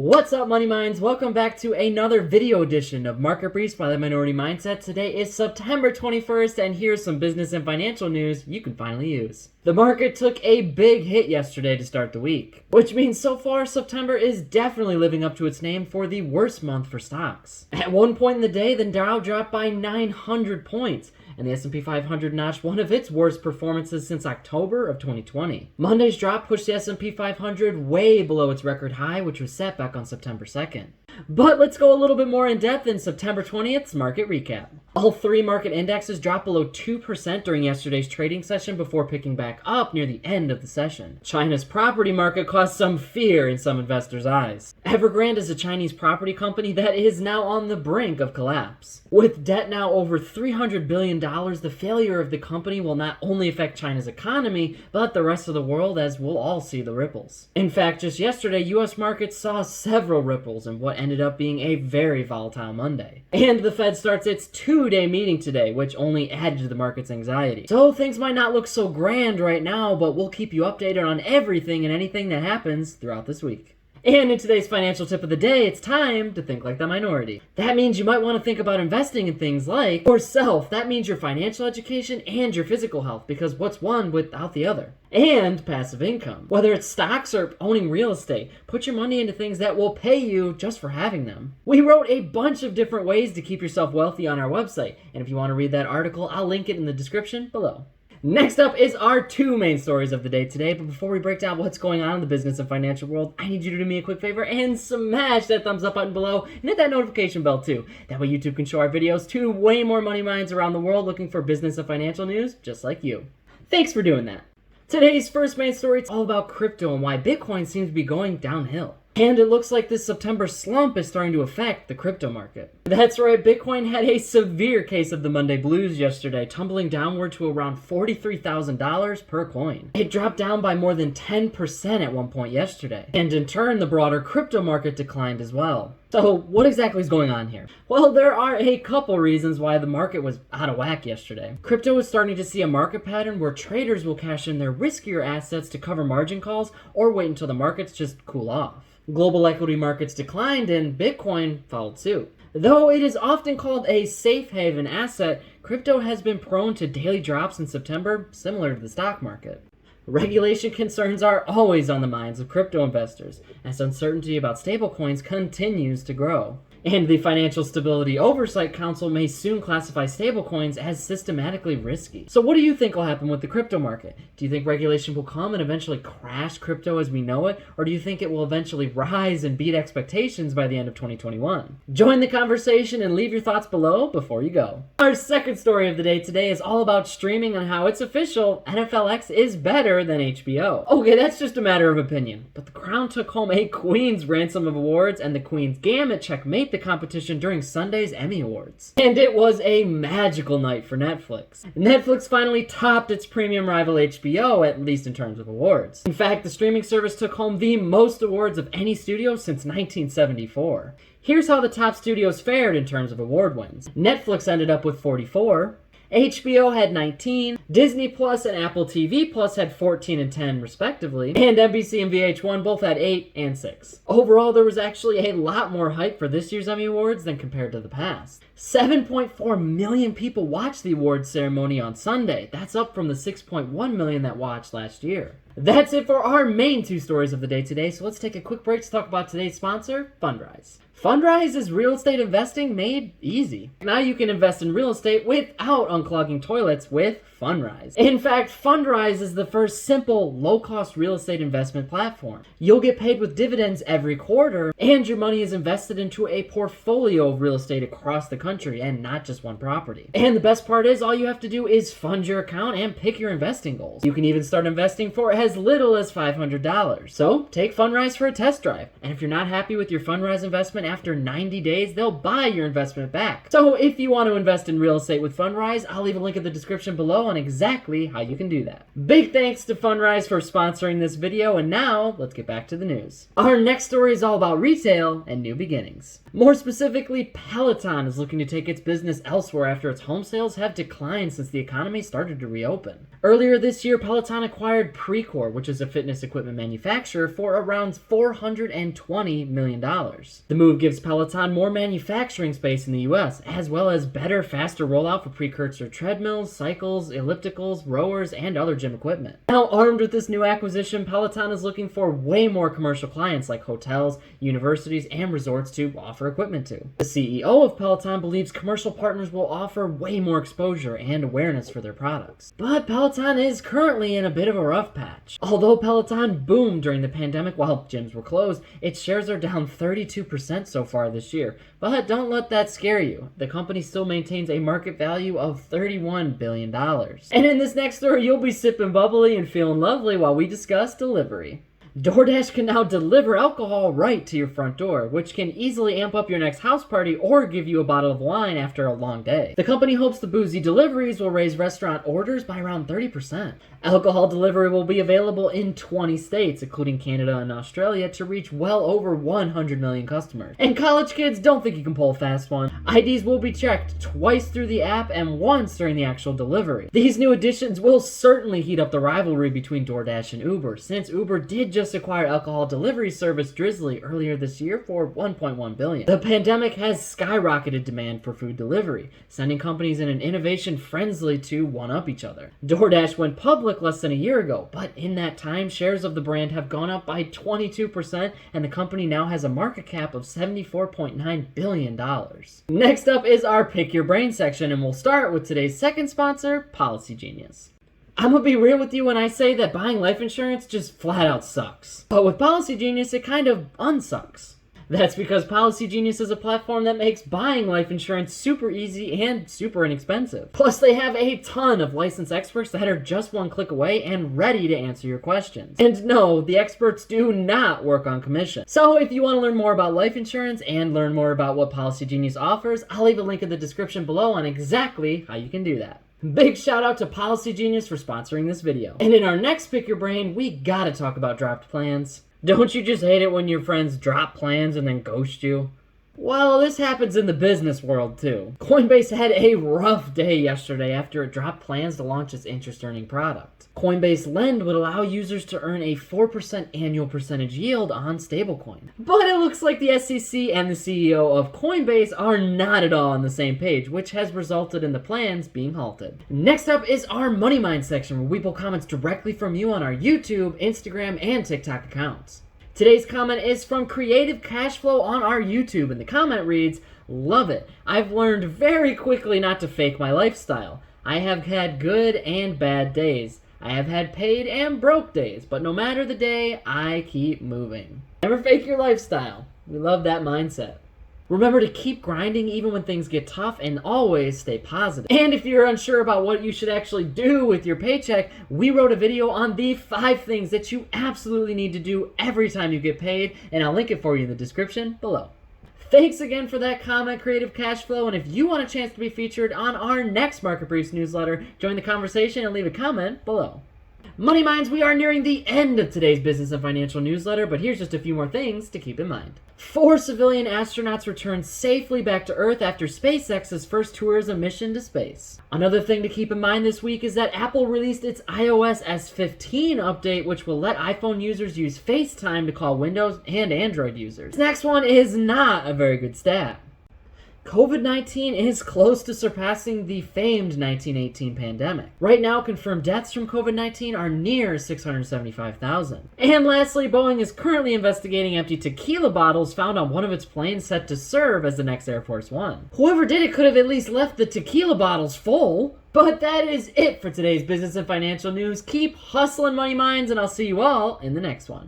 What's up, Money Minds? Welcome back to another video edition of Market Briefs by the Minority Mindset. Today is September 21st, and here's some business and financial news you can finally use. The market took a big hit yesterday to start the week, which means so far September is definitely living up to its name for the worst month for stocks. At one point in the day, the Dow dropped by 900 points, and the S&P 500 notched one of its worst performances since October of 2020. Monday's drop pushed the S&P 500 way below its record high, which was set back on September 2nd. But let's go a little bit more in depth in September 20th's market recap. All three market indexes dropped below 2% during yesterday's trading session before picking back up near the end of the session. China's property market caused some fear in some investors' eyes. Evergrande is a Chinese property company that is now on the brink of collapse. With debt now over $300 billion, the failure of the company will not only affect China's economy, but the rest of the world, as we'll all see the ripples. In fact, just yesterday, US markets saw several ripples in what ended up being a very volatile Monday. And the Fed starts its two-day meeting today, which only added to the market's anxiety. So things might not look so grand right now, but we'll keep you updated on everything and anything that happens throughout this week. And in today's financial tip of the day, it's time to think like the minority. That means you might want to think about investing in things like yourself. That means your financial education and your physical health, because what's one without the other? And passive income. Whether it's stocks or owning real estate, put your money into things that will pay you just for having them. We wrote a bunch of different ways to keep yourself wealthy on our website, and if you want to read that article, I'll link it in the description below. Next up is our two main stories of the day today, but before we break down what's going on in the business and financial world, I need you to do me a quick favor and smash that thumbs up button below and hit that notification bell too. That way YouTube can show our videos to way more money minds around the world looking for business and financial news just like you. Thanks for doing that. Today's first main story is all about crypto and why Bitcoin seems to be going downhill. And it looks like this September slump is starting to affect the crypto market. That's right, Bitcoin had a severe case of the Monday blues yesterday, tumbling downward to around $43,000 per coin. It dropped down by more than 10% at one point yesterday. And in turn, the broader crypto market declined as well. So what exactly is going on here? Well, there are a couple reasons why the market was out of whack yesterday. Crypto is starting to see a market pattern where traders will cash in their riskier assets to cover margin calls or wait until the markets just cool off. Global equity markets declined and Bitcoin followed suit. Though it is often called a safe haven asset, crypto has been prone to daily drops in September, similar to the stock market. Regulation concerns are always on the minds of crypto investors, as uncertainty about stablecoins continues to grow. And the Financial Stability Oversight Council may soon classify stablecoins as systematically risky. So what do you think will happen with the crypto market? Do you think regulation will come and eventually crash crypto as we know it? Or do you think it will eventually rise and beat expectations by the end of 2021? Join the conversation and leave your thoughts below before you go. Our second story of the day today is all about streaming and how it's official. NFLX is better than HBO. Okay, that's just a matter of opinion. But the Crown took home a Queen's ransom of awards and the Queen's Gambit checkmate the competition during Sunday's Emmy Awards. And it was a magical night for Netflix. Netflix finally topped its premium rival HBO, at least in terms of awards. In fact, the streaming service took home the most awards of any studio since 1974. Here's how the top studios fared in terms of award wins. Netflix ended up with 44. HBO had 19, Disney Plus and Apple TV Plus had 14 and 10 respectively, and NBC and VH1 both had 8 and 6. Overall, there was actually a lot more hype for this year's Emmy Awards than compared to the past. 7.4 million people watched the awards ceremony on Sunday. That's up from the 6.1 million that watched last year. That's it for our main two stories of the day today, so let's take a quick break to talk about today's sponsor, Fundrise. Fundrise is real estate investing made easy. Now you can invest in real estate without unclogging toilets with Fundrise. In fact, Fundrise is the first simple, low-cost real estate investment platform. You'll get paid with dividends every quarter, and your money is invested into a portfolio of real estate across the country and not just one property. And the best part is all you have to do is fund your account and pick your investing goals. You can even start investing for as little as $500. So take Fundrise for a test drive. And if you're not happy with your Fundrise investment after 90 days, they'll buy your investment back. So if you want to invest in real estate with Fundrise, I'll leave a link in the description below on exactly how you can do that. Big thanks to Fundrise for sponsoring this video, and now let's get back to the news. Our next story is all about retail and new beginnings. More specifically, Peloton is looking to take its business elsewhere after its home sales have declined since the economy started to reopen. Earlier this year, Peloton acquired Precor Paycor, which is a fitness equipment manufacturer, for around $420 million. The move gives Peloton more manufacturing space in the US, as well as better, faster rollout for precursor treadmills, cycles, ellipticals, rowers, and other gym equipment. Now, armed with this new acquisition, Peloton is looking for way more commercial clients like hotels, universities, and resorts to offer equipment to. The CEO of Peloton believes commercial partners will offer way more exposure and awareness for their products. But Peloton is currently in a bit of a rough patch. Although Peloton boomed during the pandemic while gyms were closed, its shares are down 32% so far this year. But don't let that scare you. The company still maintains a market value of $31 billion. And in this next story, you'll be sipping bubbly and feeling lovely while we discuss delivery. DoorDash can now deliver alcohol right to your front door, which can easily amp up your next house party or give you a bottle of wine after a long day. The company hopes the boozy deliveries will raise restaurant orders by around 30%. Alcohol delivery will be available in 20 states, including Canada and Australia, to reach well over 100 million customers. And college kids, don't think you can pull a fast one. IDs will be checked twice through the app and once during the actual delivery. These new additions will certainly heat up the rivalry between DoorDash and Uber, since Uber did just acquire alcohol delivery service Drizzly earlier this year for $1.1 billion. The pandemic has skyrocketed demand for food delivery, sending companies in an innovation frenzy to one-up each other. DoorDash went public less than a year ago, but in that time, shares of the brand have gone up by 22%, and the company now has a market cap of $74.9 billion. Next up is our Pick Your Brain section, and we'll start with today's second sponsor, Policy Genius. I'm gonna be real with you when I say that buying life insurance just flat out sucks. But with Policy Genius, it kind of unsucks. That's because Policy Genius is a platform that makes buying life insurance super easy and super inexpensive. Plus, they have a ton of licensed experts that are just one click away and ready to answer your questions. And no, the experts do not work on commission. So if you want to learn more about life insurance and learn more about what Policy Genius offers, I'll leave a link in the description below on exactly how you can do that. Big shout out to Policy Genius for sponsoring this video. And in our next Pick Your Brain, we gotta talk about dropped plans. Don't you just hate it when your friends drop plans and then ghost you? Well, this happens in the business world too. Coinbase had a rough day yesterday after it dropped plans to launch its interest-earning product. Coinbase Lend would allow users to earn a 4% annual percentage yield on stablecoin. But it looks like the SEC and the CEO of Coinbase are not at all on the same page, which has resulted in the plans being halted. Next up is our Money Mind section, where we pull comments directly from you on our YouTube, Instagram, and TikTok accounts. Today's comment is from Creative Cashflow on our YouTube, and the comment reads, "Love it. I've learned very quickly not to fake my lifestyle. I have had good and bad days. I have had paid and broke days, but no matter the day, I keep moving." Never fake your lifestyle. We love that mindset. Remember to keep grinding even when things get tough, and always stay positive. And if you're unsure about what you should actually do with your paycheck, we wrote a video on the 5 things that you absolutely need to do every time you get paid, and I'll link it for you in the description below. Thanks again for that comment, Creative Cashflow, and if you want a chance to be featured on our next Market Briefs newsletter, join the conversation and leave a comment below. Money Minds, we are nearing the end of today's business and financial newsletter, but here's just a few more things to keep in mind. 4 civilian astronauts returned safely back to Earth after SpaceX's first tourism mission to space. Another thing to keep in mind this week is that Apple released its iOS S15 update, which will let iPhone users use FaceTime to call Windows and Android users. This next one is not a very good stat. COVID-19 is close to surpassing the famed 1918 pandemic. Right now, confirmed deaths from COVID-19 are near 675,000. And lastly, Boeing is currently investigating empty tequila bottles found on one of its planes set to serve as the next Air Force One. Whoever did it could have at least left the tequila bottles full. But that is it for today's business and financial news. Keep hustling, Money Minds, and I'll see you all in the next one.